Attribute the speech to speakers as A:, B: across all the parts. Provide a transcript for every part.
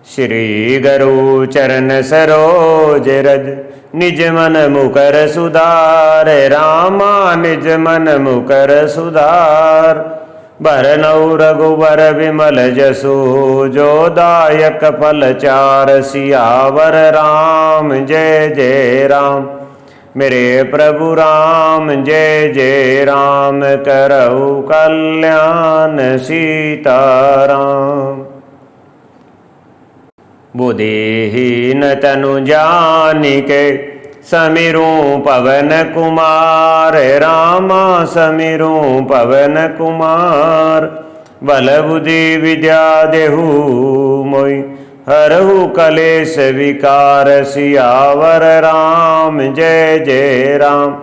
A: श्री गुरु चरण सरोज रज, निज मन मुकर सुधार। रामा निज मन मुकर सुधार। बरनउँ रघुबर विमल जसु, जो दायक फल चार। सियावर राम जय जय राम, मेरे प्रभु राम जय जय राम। करऊ कल्याण सीताराम। बुद्धिहीन तनु जानिके, समीरूं पवन कुमार। रामा समीरूं पवन कुमार। बल बुद्धि विद्या देहु मोहि, हरहु कलेश विकार। सियावर राम जय जय राम,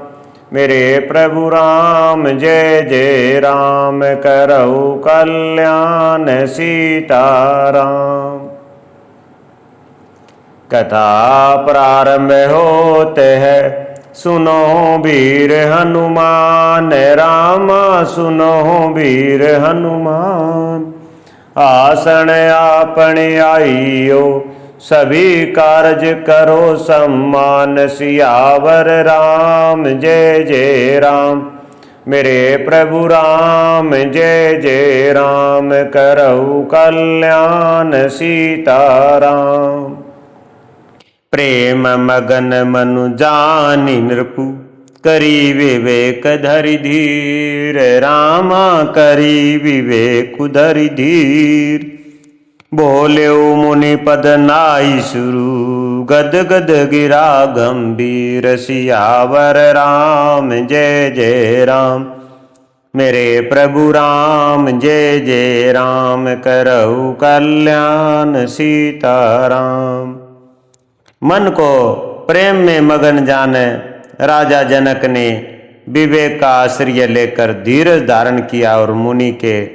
A: मेरे प्रभु राम जय जय राम। करऊ कल्याण सीताराम। कथा प्रारंभ होते है, सुनो वीर हनुमान। रामा सुनो वीर हनुमान। आसन आपन आइयो, सभी कारज करो सम्मान। सियावर राम जय जय राम, मेरे प्रभु राम जय जय राम। करऊ कल्याण सीताराम। प्रेम मगन मनु जानि नृपु, करी विवेक धरि धीर। रामा करी विवेक धरि धीर। बोलेउ मुनि पद नाई सुरु, गद गद गिरा गंभीर। सियावर राम जय जय राम, मेरे प्रभु राम जय जय राम। करऊ कल्याण सीताराम। मन को प्रेम में मगन जाने राजा जनक ने विवेक का आश्रय लेकर धीरज धारण किया और मुनि के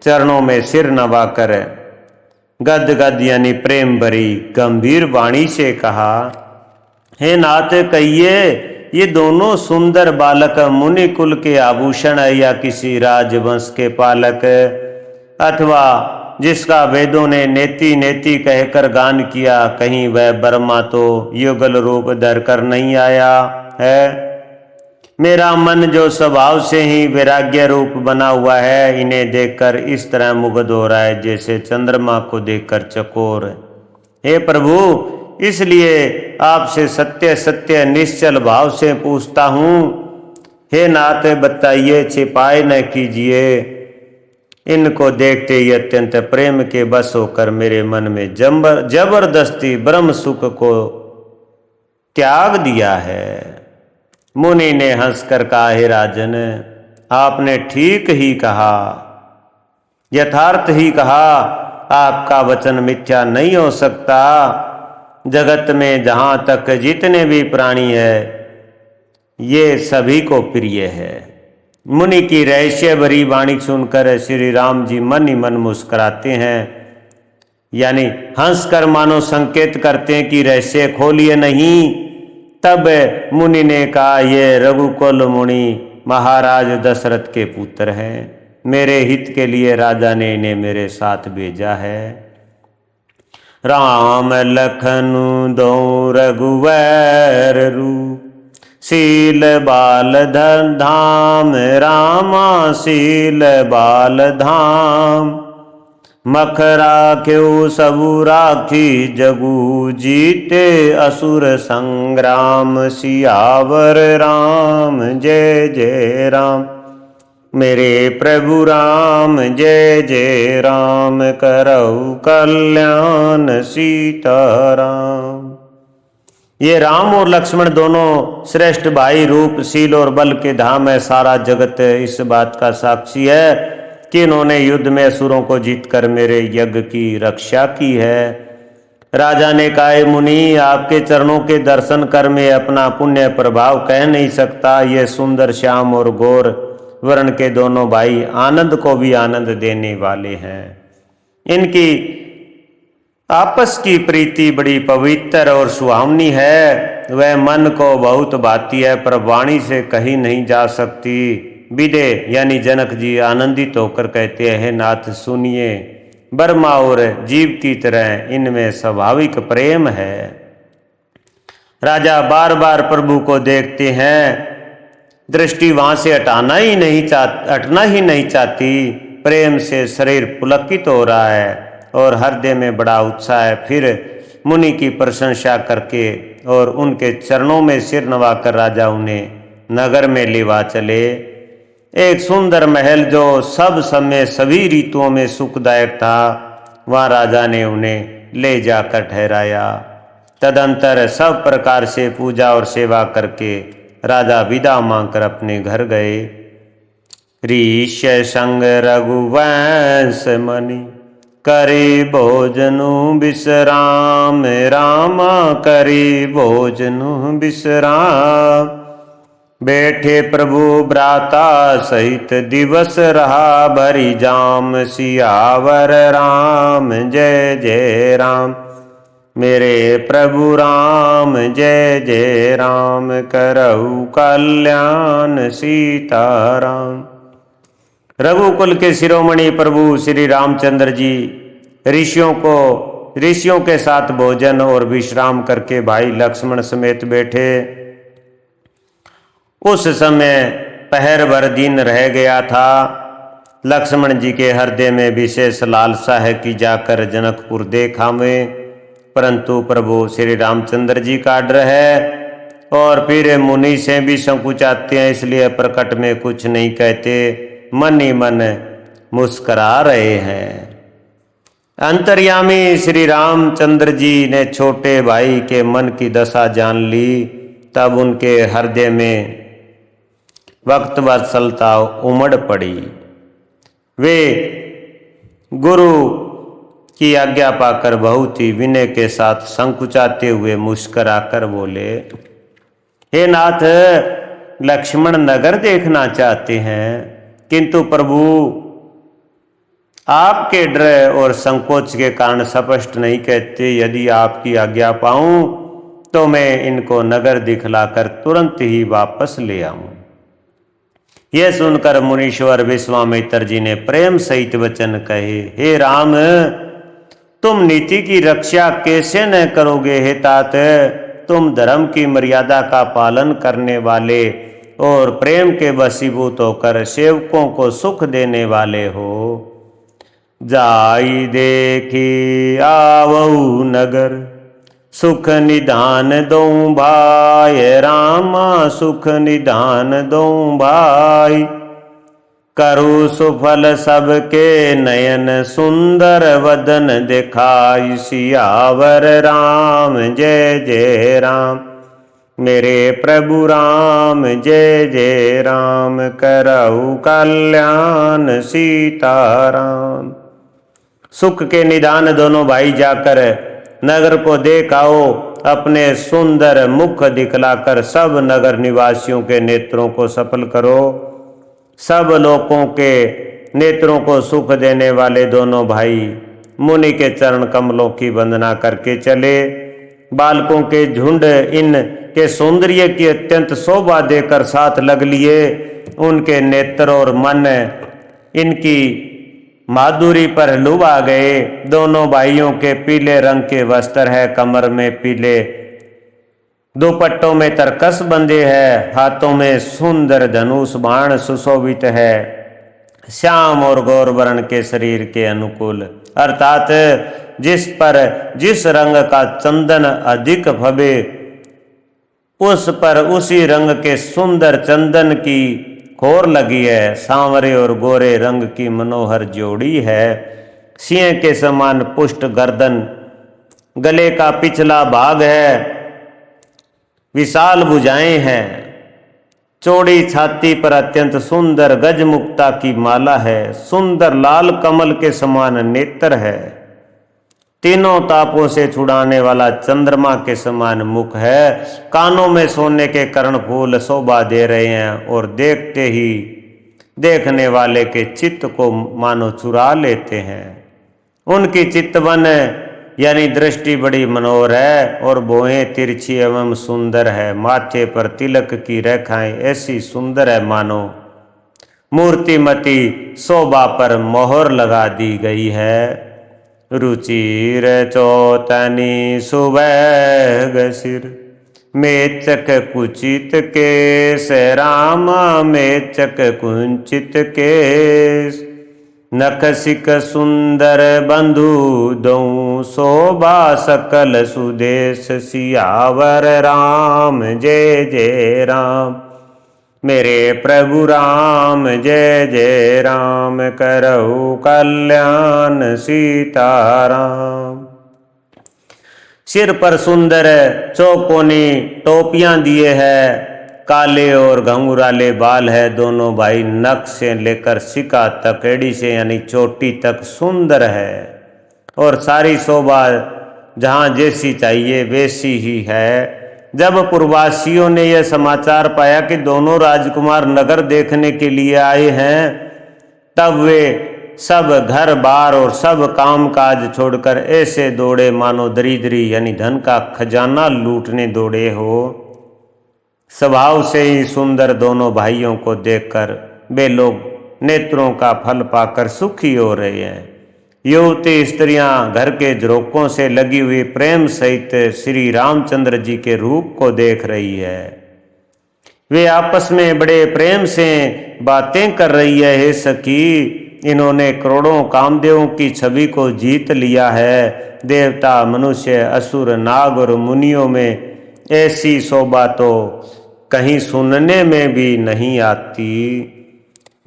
A: चरणों में सिर नवाकर गद गद यानी प्रेम भरी गंभीर वाणी से कहा, हे नाथ कहिए, ये दोनों सुंदर बालक मुनि कुल के आभूषण है या किसी राजवंश के पालक, अथवा जिसका वेदों ने नेति नेति कहकर गान किया, कहीं वह ब्रह्मा तो युगल रूप धरकर नहीं आया है। मेरा मन जो स्वभाव से ही वैराग्य रूप बना हुआ है, इन्हें देखकर इस तरह मुग्ध हो रहा है जैसे चंद्रमा को देखकर चकोर। हे प्रभु, इसलिए आपसे सत्य सत्य निश्चल भाव से पूछता हूँ, हे नाथ बताइए, छिपाए न कीजिए। इनको देखते ही अत्यंत प्रेम के बस होकर मेरे मन में जबरदस्ती ब्रह्म सुख को त्याग दिया है। मुनि ने हंसकर कहा, हे राजन, आपने ठीक ही कहा, यथार्थ ही कहा। आपका वचन मिथ्या नहीं हो सकता। जगत में जहां तक जितने भी प्राणी है, ये सभी को प्रिय है। मुनि की रहस्य भरी वाणी सुनकर श्री राम जी मन ही मन मुस्कुराते हैं, यानी हंसकर मानो संकेत करते हैं कि रहस्य खोलिए नहीं। तब मुनि ने कहा, ये रघुकुल मुनि महाराज दशरथ के पुत्र हैं। मेरे हित के लिए राजा ने इन्हें मेरे साथ भेजा है। राम लखन दो रघुवर रूप, शील बाल धन धाम। रामा शील बाल धाम। मख राख्यो सबु राखी, जगु जीते असुर संग्राम। सियावर राम जय जय राम, मेरे प्रभु राम जय जय राम। करऊ कल्याण सीताराम। ये राम और लक्ष्मण दोनों श्रेष्ठ भाई रूप, शील और बल के धाम है। सारा जगत इस बात का साक्षी है कि इन्होंने युद्ध में असुरों को जीतकर मेरे यज्ञ की रक्षा की है। राजा ने कहा, मुनि, आपके चरणों के दर्शन कर मैं अपना पुण्य प्रभाव कह नहीं सकता। ये सुंदर श्याम और गोर वर्ण के दोनों भाई आनंद को भी आनंद देने वाले हैं। इनकी आपस की प्रीति बड़ी पवित्र और सुहावनी है। वह मन को बहुत भाती है, पर वाणी से कही नहीं जा सकती। विदे यानी जनक जी आनंदित होकर कहते हैं, नाथ सुनिए, ब्रह्मा और जीव की तरह इनमें स्वाभाविक प्रेम है। राजा बार बार प्रभु को देखते हैं, दृष्टि वहां से हटना ही नहीं चाहती। प्रेम से शरीर पुलकित हो रहा है और हृदय में बड़ा उत्साह है। फिर मुनि की प्रशंसा करके और उनके चरणों में सिर नवाकर राजा उन्हें नगर में लेवा चले। एक सुंदर महल जो सब समय सभी ऋतुओं में सुखदायक था, वहाँ राजा ने उन्हें ले जाकर ठहराया। तदंतर सब प्रकार से पूजा और सेवा करके राजा विदा मांगकर अपने घर गए। ऋष संग रघुवंश मणि करी भोजनु विश्राम, रामा करी भोजनु विश्राम। बैठे प्रभु भ्राता सहित दिवस रहा, भरी जाम सियावर राम जय जय राम। मेरे प्रभु राम जय जय राम, करहु कल्याण सीताराम। रघुकुल के शिरोमणि प्रभु श्री रामचंद्र जी ऋषियों के साथ भोजन और विश्राम करके भाई लक्ष्मण समेत बैठे। उस समय पहर भर दिन रह गया था। लक्ष्मण जी के हृदय में विशेष लालसा है कि जाकर जनकपुर देखावे, परंतु प्रभु श्री रामचंद्र जी का डर है और फिर मुनि से भी संकुचाते हैं, इसलिए प्रकट में कुछ नहीं कहते, मन ही मन मुस्करा रहे हैं। अंतर्यामी श्री रामचंद्र जी ने छोटे भाई के मन की दशा जान ली। तब उनके हृदय में भक्त वत्सलता उमड़ पड़ी। वे गुरु की आज्ञा पाकर बहुत ही विनय के साथ संकुचाते हुए मुस्कराकर बोले, हे नाथ, लक्ष्मण नगर देखना चाहते हैं, किंतु प्रभु आपके डर और संकोच के कारण स्पष्ट नहीं कहते। यदि आपकी आज्ञा पाऊं तो मैं इनको नगर दिखलाकर तुरंत ही वापस ले आऊं। यह सुनकर मुनीश्वर विश्वामित्र जी ने प्रेम सहित वचन कहे, हे राम, तुम नीति की रक्षा कैसे न करोगे हे तात। तुम धर्म की मर्यादा का पालन करने वाले और प्रेम के वशीभूत होकर सेवकों को सुख देने वाले हो। जाई देखी आवऊ नगर, सुख निधान दऊं भाई, रामा सुख निधान दऊं भाई। करु सुफल सबके नयन, सुंदर वदन दिखाई, सियावर राम जय जय राम। मेरे प्रभु राम जय जय राम, करहु कल्याण सीताराम। सुख के निदान दोनों भाई जाकर नगर को देख आओ। अपने सुंदर मुख दिखलाकर सब नगर निवासियों के नेत्रों को सफल करो। सब लोगों के नेत्रों को सुख देने वाले दोनों भाई मुनि के चरण कमलों की वंदना करके चले। बालकों के झुंड इन के सौंदर्य की अत्यंत शोभा देकर साथ लग लिए। उनके नेत्र और मन इनकी माधुरी पर लुभा गए। दोनों भाइयों के पीले रंग के वस्त्र है, कमर में पीले दुपट्टों में तरकस बंधे है, हाथों में सुंदर धनुष बाण सुशोभित है। श्याम और गौर वर्ण के शरीर के अनुकूल, अर्थात जिस पर जिस रंग का चंदन अधिक भवे उस पर उसी रंग के सुंदर चंदन की खोर लगी है। सांवरे और गोरे रंग की मनोहर जोड़ी है। सिंह के समान पुष्ट गर्दन, गले का पिछला भाग है, विशाल भुजाएं हैं। चौड़ी छाती पर अत्यंत सुंदर गजमुक्ता की माला है। सुंदर लाल कमल के समान नेत्र है। तीनों तापों से छुड़ाने वाला चंद्रमा के समान मुख है। कानों में सोने के कर्णफूल शोभा दे रहे हैं और देखते ही देखने वाले के चित्त को मानो चुरा लेते हैं। उनकी चित्तवन यानी दृष्टि बड़ी मनोहर है और भौहें तिरछी एवं सुंदर है। माथे पर तिलक की रेखाएं ऐसी सुंदर है मानो मूर्तिमती शोभा पर मोहर लगा दी गई है। रुचिर चौतनी सुबह सिर, मेचक कुचित केस राम मेचक कुंचित केस, नखसिक सुंदर बंधु दऊ शोभा सकल सुदेश, सियावर राम जय जय राम। मेरे प्रभु राम जय जय राम, करहु कल्याण सीताराम। सिर पर सुंदर चौकोनी टोपियां दिए है, काले और घंघराले बाल है। दोनों भाई नख से लेकर सिका तक, एड़ी से यानी चोटी तक सुंदर है, और सारी शोभा जहाँ जैसी चाहिए वैसी ही है। जब पूर्ववासियों ने यह समाचार पाया कि दोनों राजकुमार नगर देखने के लिए आए हैं, तब वे सब घर बार और सब काम काज छोड़कर ऐसे दौड़े मानो दरिद्री यानी धन का खजाना लूटने दौड़े हो। स्वभाव से ही सुंदर दोनों भाइयों को देखकर वे लोग नेत्रों का फल पाकर सुखी हो रहे हैं। युवती स्त्रियां घर के झरोकों से लगी हुई प्रेम सहित श्री रामचंद्र जी के रूप को देख रही है। वे आपस में बड़े प्रेम से बातें कर रही है। हे सखी, इन्होंने करोड़ों कामदेवों की छवि को जीत लिया है। देवता, मनुष्य, असुर, नाग और मुनियों में ऐसी शोभा तो कहीं सुनने में भी नहीं आती।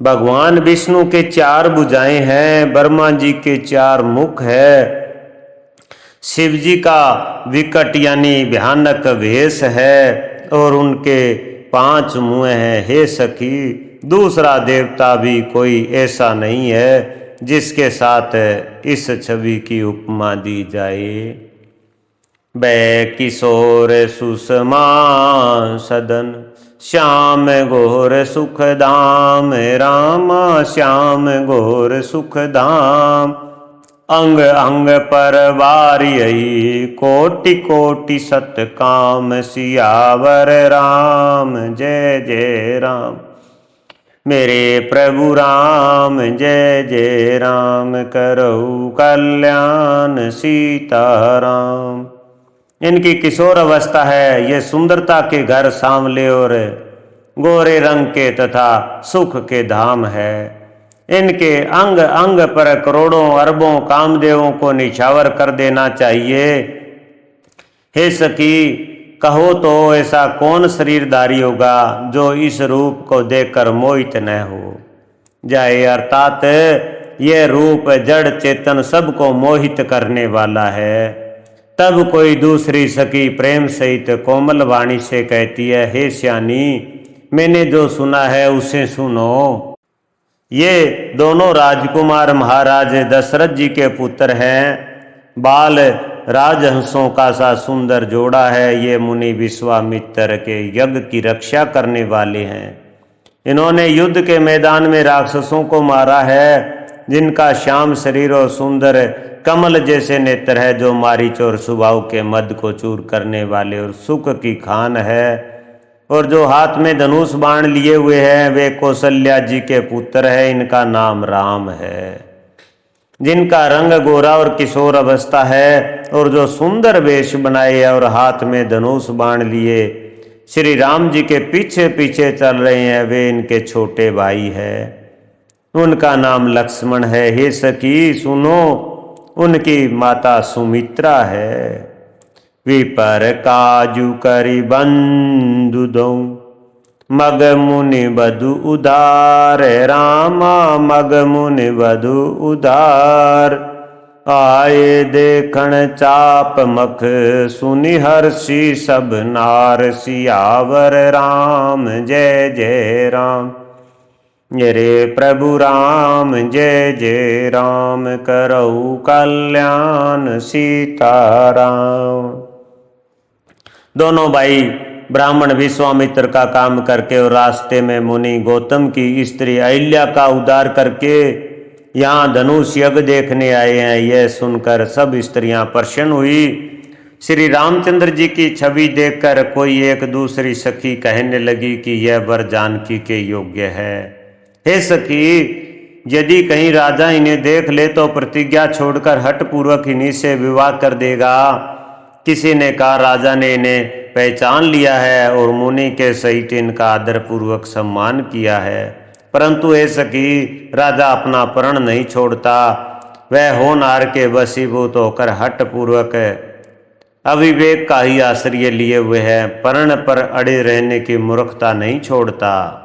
A: भगवान विष्णु के 4 भुजाएं हैं, ब्रह्मा जी के 4 मुख है, शिव जी का विकट यानी भयानक वेश है और उनके 5 मुंह हैं। हे सखी, दूसरा देवता भी कोई ऐसा नहीं है जिसके साथ इस छवि की उपमा दी जाए। बै किशोर सुषमा सदन, श्याम घोर सुख धाम राम श्याम घोर सुख धाम। अंग अंग पर वारी कोटि कोटि सत काम, सियावर राम जय जय राम। मेरे प्रभु राम जय जय राम, करहु कल्याण सीताराम। इनकी किशोर अवस्था है। ये सुंदरता के घर सांवले और गोरे रंग के तथा सुख के धाम है। इनके अंग अंग पर करोड़ों अरबों कामदेवों को निछावर कर देना चाहिए। हे सखी, कहो तो ऐसा कौन शरीरधारी होगा जो इस रूप को देखकर मोहित न हो जाए। अर्थात यह रूप जड़ चेतन सबको मोहित करने वाला है। तब कोई दूसरी सखी प्रेम सहित कोमल वाणी से कहती है, हे श्यानी, मैंने जो सुना है उसे सुनो। ये दोनों राजकुमार महाराज दशरथ जी के पुत्र हैं। बाल राजहंसों का सा सुंदर जोड़ा है। ये मुनि विश्वामित्र के यज्ञ की रक्षा करने वाले हैं। इन्होंने युद्ध के मैदान में राक्षसों को मारा है, जिनका श्याम शरीर और सुंदर कमल जैसे नेत्र है, जो मारीच और सुबाहु के मद को चूर करने वाले और सुख की खान है। और जो हाथ में धनुष बाण लिए हुए हैं, वे कौशल्या जी के पुत्र है। इनका नाम राम है। जिनका रंग गोरा और किशोर अवस्था है, और जो सुंदर वेश बनाए और हाथ में धनुष बाण लिए श्री राम जी के पीछे पीछे चल रहे हैं, वे इनके छोटे भाई है। उनका नाम लक्ष्मण है। हे सखी सुनो, उनकी माता सुमित्रा है। विपर काजू करी बंधु दो, मग मुनि बधु उदार रामा मग मुनि बधु उदार। आए देखण चाप मख, सुनि हर्षि सब नार। सियावर राम जय जय राम, मेरे प्रभु राम जय जय राम। करहु कल्याण सीताराम। दोनों भाई ब्राह्मण विश्वामित्र का काम करके और रास्ते में मुनि गौतम की स्त्री अहिल्या का उद्धार करके यहाँ धनुष यज्ञ देखने आए हैं। यह सुनकर सब स्त्रियां प्रसन्न हुई। श्री रामचंद्र जी की छवि देखकर कोई एक दूसरी सखी कहने लगी कि यह वर जानकी के योग्य है। हे सखी, यदि कहीं राजा इन्हें देख ले तो प्रतिज्ञा छोड़कर हठपूर्वक इन्हीं से विवाह कर देगा। किसी ने कहा, राजा ने इन्हें पहचान लिया है और मुनि के सहित इनका आदर पूर्वक सम्मान किया है, परंतु हे सखी, राजा अपना प्रण नहीं छोड़ता। वह होनहार के वशीभूत होकर हठपूर्वक अविवेक का ही आश्रय लिए हुए है, प्रण पर अड़े रहने की मूर्खता नहीं छोड़ता।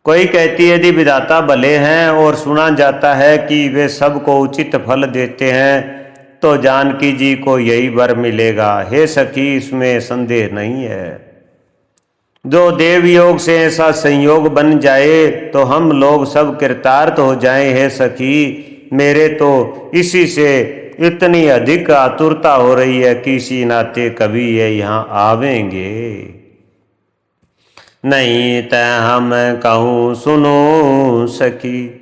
A: कोई कहती है, यदि विधाता भले हैं और सुना जाता है कि वे सबको उचित फल देते हैं, तो जानकी जी को यही वर मिलेगा। हे सखी, इसमें संदेह नहीं है। जो देव योग से ऐसा संयोग बन जाए तो हम लोग सब कृतार्थ हो जाएं। हे सखी, मेरे तो इसी से इतनी अधिक आतुरता हो रही है कि इसी नाते कभी ये यहाँ आवेंगे। नहीं त हम कहूँ सुनो सखी,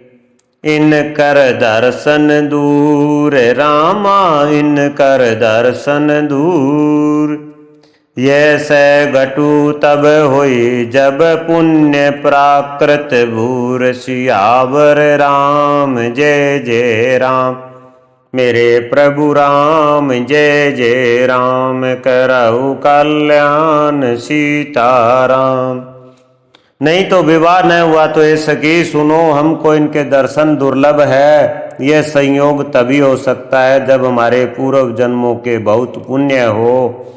A: इन कर दर्शन दूर रामा, इन कर दर्शन दूर। ये से घटू तब होई जब पुण्य प्राकृत भूर। सियावर राम जय जय राम, मेरे प्रभु राम जय जय राम। करहु कल्याण सीताराम। नहीं तो विवाह न हुआ तो ये सखी सुनो, हमको इनके दर्शन दुर्लभ है। यह संयोग तभी हो सकता है जब हमारे पूर्व जन्मों के बहुत पुण्य हो।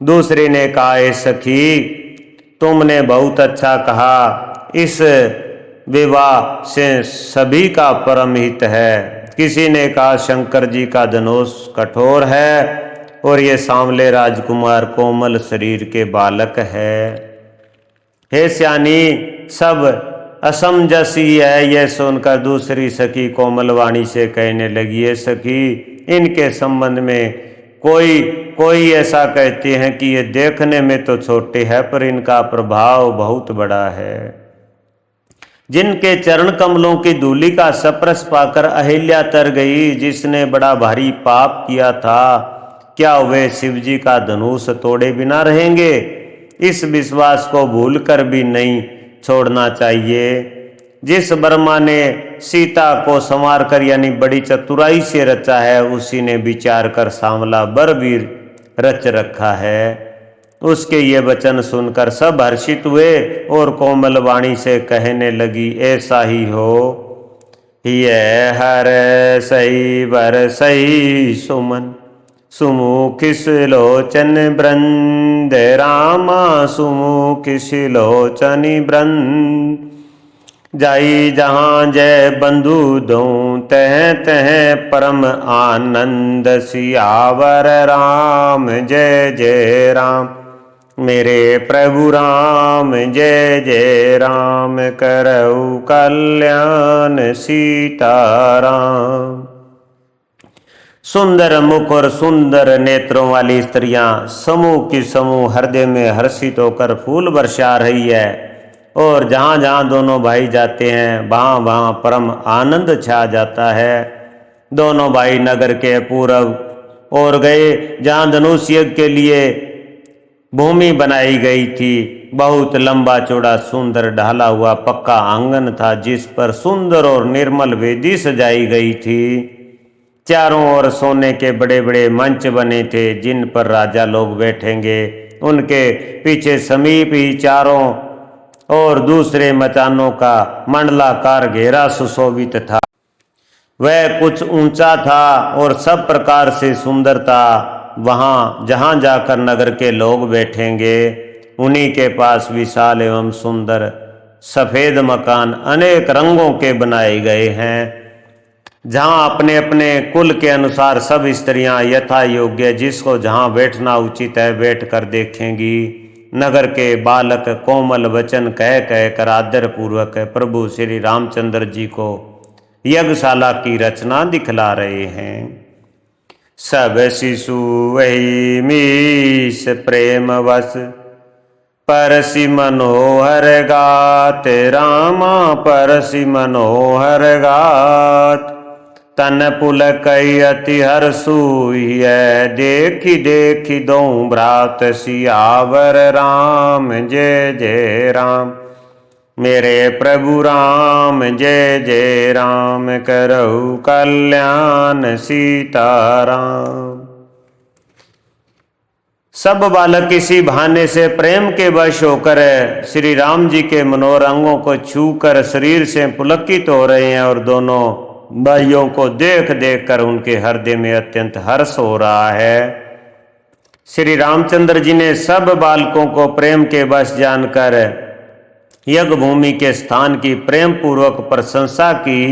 A: दूसरे ने कहा, ए सखी, तुमने बहुत अच्छा कहा, इस विवाह से सभी का परम हित है। किसी ने कहा, शंकर जी का धनुष कठोर है और ये सांवले राजकुमार कोमल शरीर के बालक है। हे स्यानी, सब असमंजसी है। यह सुनकर दूसरी सखी कोमल वाणी से कहने लगी, है सखी, इनके संबंध में कोई ऐसा कहते हैं कि ये देखने में तो छोटे हैं पर इनका प्रभाव बहुत बड़ा है। जिनके चरण कमलों की धूलि का स्पर्श पाकर अहिल्या तर गई, जिसने बड़ा भारी पाप किया था, क्या वे शिव जी का धनुष तोड़े बिना रहेंगे? इस विश्वास को भूलकर भी नहीं छोड़ना चाहिए। जिस ब्रह्मा ने सीता को संवार कर यानी बड़ी चतुराई से रचा है, उसी ने विचार कर सांवला बर भी रच रखा है। उसके ये वचन सुनकर सब हर्षित हुए और कोमल वाणी से कहने लगी, ऐसा ही हो। ये हर सही वर सही सुमन, सुमुख लोचन वृंद रामा, सुमुख लोचन वृंद। जाई जहाँ जय बंधु दूं, तह तह परम आनंद। सियावर राम जय जय राम, मेरे प्रभु राम जय जय राम। करहु कल्याण सीताराम। सुंदर मुख और सुंदर नेत्रों वाली स्त्रियां समूह की समूह हृदय में हर्षित होकर फूल बरसा रही है और जहाँ जहाँ दोनों भाई जाते हैं वहाँ वहाँ परम आनंद छा जाता है। दोनों भाई नगर के पूर्व और गए जहाँ धनुष यज्ञ के लिए भूमि बनाई गई थी। बहुत लंबा चौड़ा सुंदर ढाला हुआ पक्का आंगन था, जिस पर सुंदर और निर्मल वेदी सजाई गई थी। चारों ओर सोने के बड़े बड़े मंच बने थे, जिन पर राजा लोग बैठेंगे। उनके पीछे समीप ही चारों और दूसरे मचानों का मंडलाकार घेरा सुशोभित था। वह कुछ ऊंचा था और सब प्रकार से सुंदर था। वहाँ जहाँ जाकर नगर के लोग बैठेंगे, उन्हीं के पास विशाल एवं सुंदर सफ़ेद मकान अनेक रंगों के बनाए गए हैं, जहाँ अपने अपने कुल के अनुसार सब स्त्रियाँ यथा योग्य जिसको जहाँ बैठना उचित है बैठ कर देखेंगी। नगर के बालक कोमल वचन कह कह कर आदर पूर्वक प्रभु श्री रामचंद्र जी को यज्ञशाला की रचना दिखला रहे हैं। सब शिशु वही मीस प्रेम वश, परसि मनोहर गात रामा, परसि मनोहर गात। तन पुलकई अति हर्षुय, देखी देखी दो भ्रात। सियावर राम जय जय राम, मेरे प्रभु राम जय जय राम, करहु कल्याण सीताराम। सब बालक इसी बहाने से प्रेम के वश होकर श्री राम जी के मनोरंगों को छूकर शरीर से पुलकित हो रहे हैं और दोनों भाइयों को देख देख कर उनके हृदय में अत्यंत हर्ष हो रहा है। श्री रामचंद्र जी ने सब बालकों को प्रेम के वश जानकर यज्ञ भूमि के स्थान की प्रेम पूर्वक प्रशंसा की।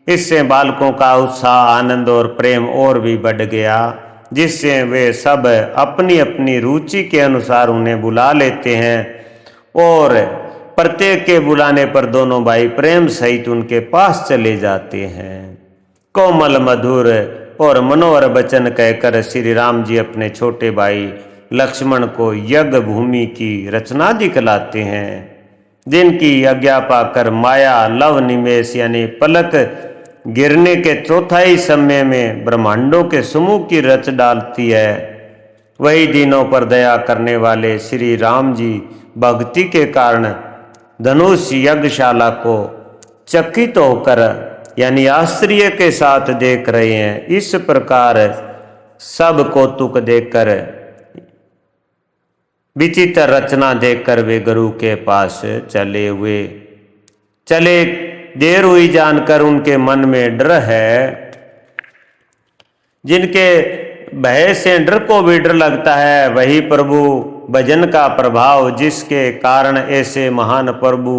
A: इससे बालकों का उत्साह, आनंद और प्रेम और भी बढ़ गया, जिससे वे सब अपनी अपनी रुचि के अनुसार उन्हें बुला लेते हैं और प्रत्येक के बुलाने पर दोनों भाई प्रेम सहित उनके पास चले जाते हैं। कोमल मधुर और मनोहर वचन कहकर श्री राम जी अपने छोटे भाई लक्ष्मण को यज्ञ भूमि की रचना दिखलाते हैं, जिनकी आज्ञा पाकर माया लव निमेष यानी पलक गिरने के चौथाई समय में ब्रह्मांडों के समूह की रच डालती है। वही दिनों पर दया करने वाले श्री राम जी भक्ति के कारण धनुष यज्ञशाला को चकित होकर यानी आश्चर्य के साथ देख रहे हैं। इस प्रकार सब कौतुक देखकर, विचित्र रचना देखकर वे गुरु के पास चले देर हुई जानकर उनके मन में डर है। जिनके भय से डर को भी डर लगता है, वही प्रभु भजन का प्रभाव, जिसके कारण ऐसे महान प्रभु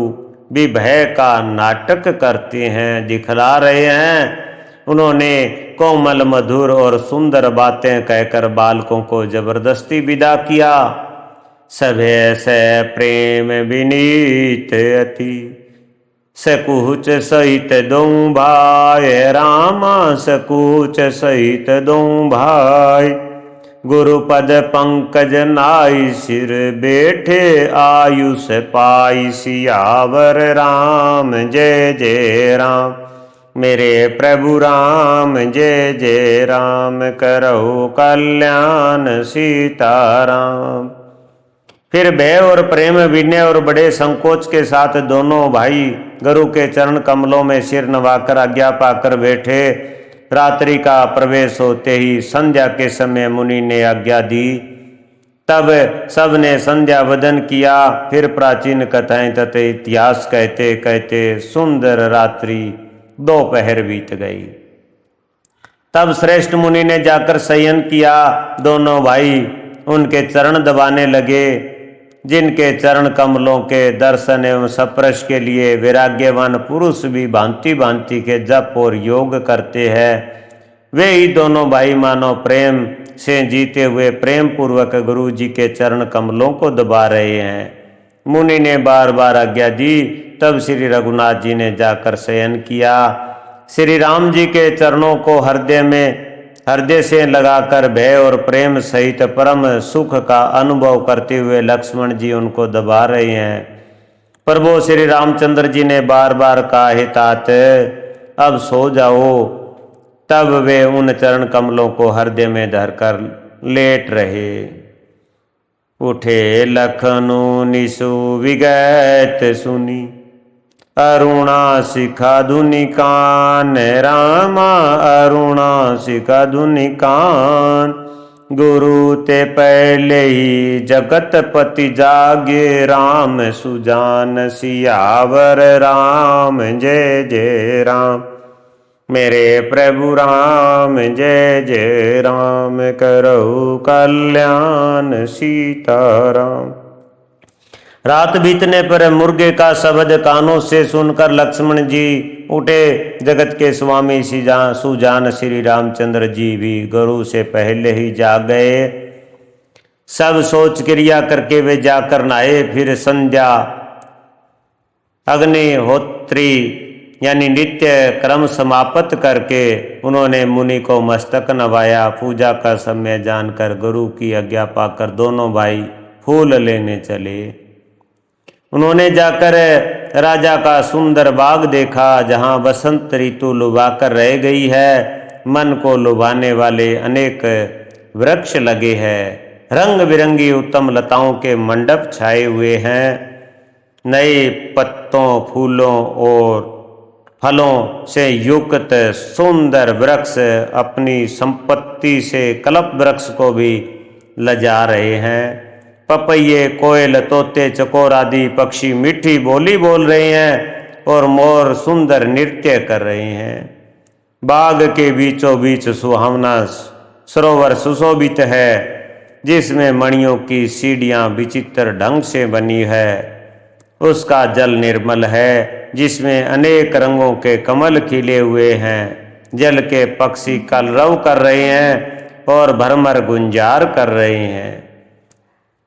A: भी भय का नाटक करते हैं, दिखला रहे हैं। उन्होंने कोमल मधुर और सुंदर बातें कहकर बालकों को जबरदस्ती विदा किया। सभे से प्रेम विनीत अति, सकुच सहित दो भाई रामा, सकुच सहित दो भाई। गुरुपद पंकज नाई सिर बैठे, आयुष पाई सियावर राम जय जय राम। मेरे प्रभु राम जय जय राम, करहु कल्याण सीताराम। फिर भय और प्रेम, विनय और बड़े संकोच के साथ दोनों भाई गुरु के चरण कमलों में सिर नवाकर आज्ञा पाकर बैठे। रात्रि का प्रवेश होते ही संध्या के समय मुनि ने आज्ञा दी। तब सबने संध्या वदन किया। फिर प्राचीन कथाएं तथा इतिहास कहते कहते सुंदर रात्रि दोपहर बीत गई। तब श्रेष्ठ मुनि ने जाकर शयन किया। दोनों भाई उनके चरण दबाने लगे, जिनके चरण कमलों के दर्शन एवं स्पर्श के लिए वैराग्यवान पुरुष भी भांति भांति के जप और योग करते हैं। वे ही दोनों भाई मानो प्रेम से जीते हुए प्रेम पूर्वक गुरु जी के चरण कमलों को दबा रहे हैं। मुनि ने बार बार आज्ञा दी। तब श्री रघुनाथ जी ने जाकर शयन किया। श्री राम जी के चरणों को हृदय से लगाकर भय और प्रेम सहित परम सुख का अनुभव करते हुए लक्ष्मण जी उनको दबा रहे हैं। प्रभु श्री रामचंद्र जी ने बार बार कहा, हे तात अब सो जाओ। तब वे उन चरण कमलों को हृदय में धरकर लेट रहे। उठे लखनऊ निशु विगत सुनी, अरुणा शिखा धुनि कान रामा, अरुणा शिखा धुनि कान। गुरु ते पहले ही जगतपति जागे, राम सुजान सियावर राम जय जय राम। मेरे प्रभु राम जय जय राम, करहु कल्याण सीताराम। रात बीतने पर मुर्गे का शब्द कानों से सुनकर लक्ष्मण जी उठे। जगत के स्वामी सुजान श्री रामचंद्र जी भी गुरु से पहले ही जाग गए। सब सोच क्रिया करके वे जाकर नहाए। फिर संध्या अग्निहोत्री यानी नित्य क्रम समाप्त करके उन्होंने मुनि को मस्तक नवाया। पूजा का समय जानकर गुरु की आज्ञा पाकर दोनों भाई फूल लेने चले। उन्होंने जाकर राजा का सुंदर बाग देखा, जहाँ बसंत ऋतु लुभाकर रह गई है। मन को लुभाने वाले अनेक वृक्ष लगे हैं। रंग बिरंगी उत्तम लताओं के मंडप छाए हुए हैं। नए पत्तों, फूलों और फलों से युक्त सुंदर वृक्ष अपनी संपत्ति से कल्प वृक्ष को भी लजा रहे हैं। पपैये, कोयल, तोते, चकोर आदि पक्षी मीठी बोली बोल रहे हैं और मोर सुंदर नृत्य कर रहे हैं। बाग के बीचों बीच सुहावना सरोवर सुशोभित है, जिसमें मणियों की सीढ़ियां विचित्र ढंग से बनी है। उसका जल निर्मल है, जिसमें अनेक रंगों के कमल खिले हुए हैं। जल के पक्षी कलरव कर रहे हैं और भरमर गुंजार कर रहे हैं।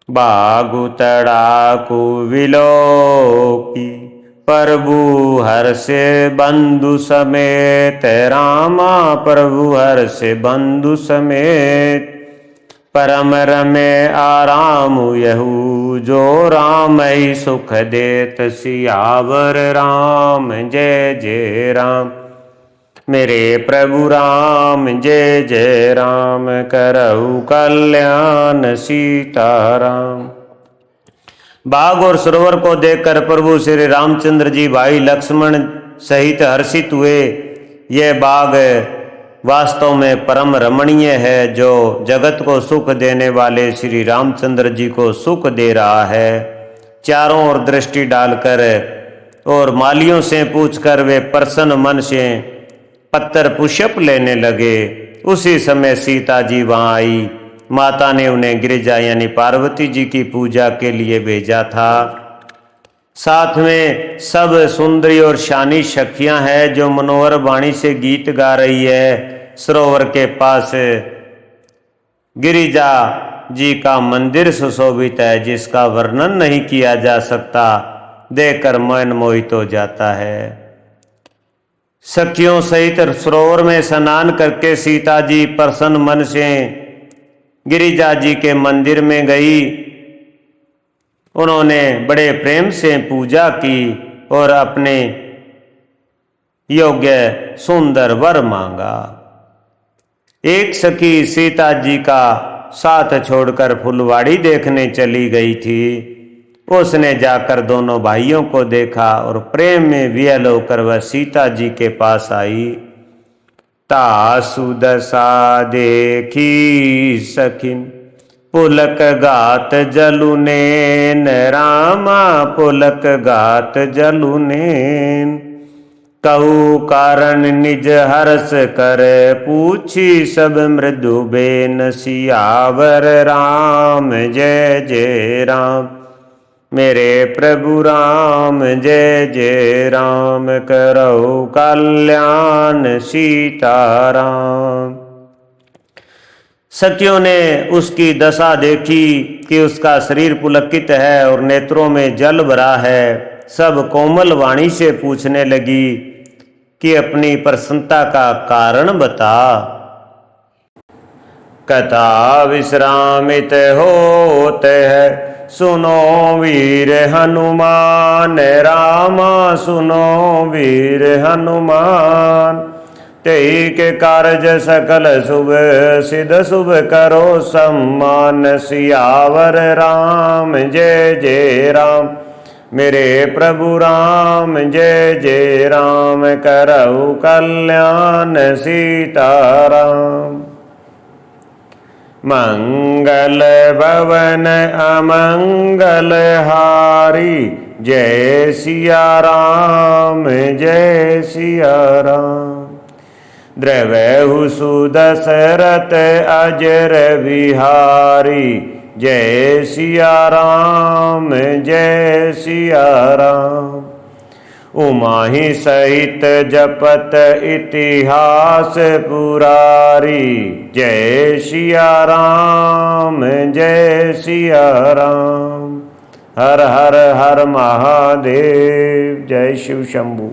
A: बागु तड़ाकु विलोकी प्रभु हर्ष बंधु समेत, रामा प्रभु हर्ष बंधु समेत। परम रमे आराम यहू, जो राम ही सुख देत, सियावर राम जय जय राम। मेरे प्रभु राम जय जय राम, करहु कल्याण सीताराम। बाग और सरोवर को देखकर प्रभु श्री रामचंद्र जी भाई लक्ष्मण सहित हर्षित हुए। यह बाग वास्तव में परम रमणीय है, जो जगत को सुख देने वाले श्री रामचंद्र जी को सुख दे रहा है। चारों ओर दृष्टि डालकर और मालियों से पूछकर वे प्रसन्न मन से पत्थर पुष्प लेने लगे। उसी समय सीता जी वहां आई। माता ने उन्हें गिरिजा यानी पार्वती जी की पूजा के लिए भेजा था। साथ में सब सुंदरी और शानी सखियां हैं, जो मनोहर वाणी से गीत गा रही है। सरोवर के पास गिरिजा जी का मंदिर सुशोभित है, जिसका वर्णन नहीं किया जा सकता, देखकर मन मोहित हो जाता है। सखियों सहित सरोवर में स्नान करके सीता जी प्रसन्न मन से गिरिजा जी के मंदिर में गई। उन्होंने बड़े प्रेम से पूजा की और अपने योग्य सुंदर वर मांगा। एक सखी सीता जी का साथ छोड़कर फुलवाड़ी देखने चली गई थी। उसने जाकर दोनों भाइयों को देखा और प्रेम में वियल होकर वह सीता जी के पास आई। तासु दशा देखी सखिन, पुलक गात जलुनेन, रामा पुलक गात जलुनेन। कहु कारण निज हर्ष कर, पूछी सब मृदु बेन, सियावर राम जय जय राम। मेरे प्रभु राम जय जय राम, करहु कल्याण सीताराम। सखियों ने उसकी दशा देखी कि उसका शरीर पुलकित है और नेत्रों में जल भरा है। सब कोमल वाणी से पूछने लगी कि अपनी प्रसन्नता का कारण बता। कथा विश्रामित होते है, सुनो वीर हनुमान, रामा सुनो वीर हनुमान। तेई के कार्य सकल शुभ, सिद्ध शुभ करो सम्मान, सियावर राम जय जय राम। मेरे प्रभु राम जय जय राम, करहु कल्याण सीताराम। मंगल भवन अमंगल हारी, जय सिया राम जय सिया राम। द्रवहु सुदशरथ अजर बिहारी, जय सिया राम जय सिया राम। उमाहि सहित जपत इतिहास पुरारी, जय सिया राम जय सिया राम। हर हर हर महादेव। जय शिव शंभु।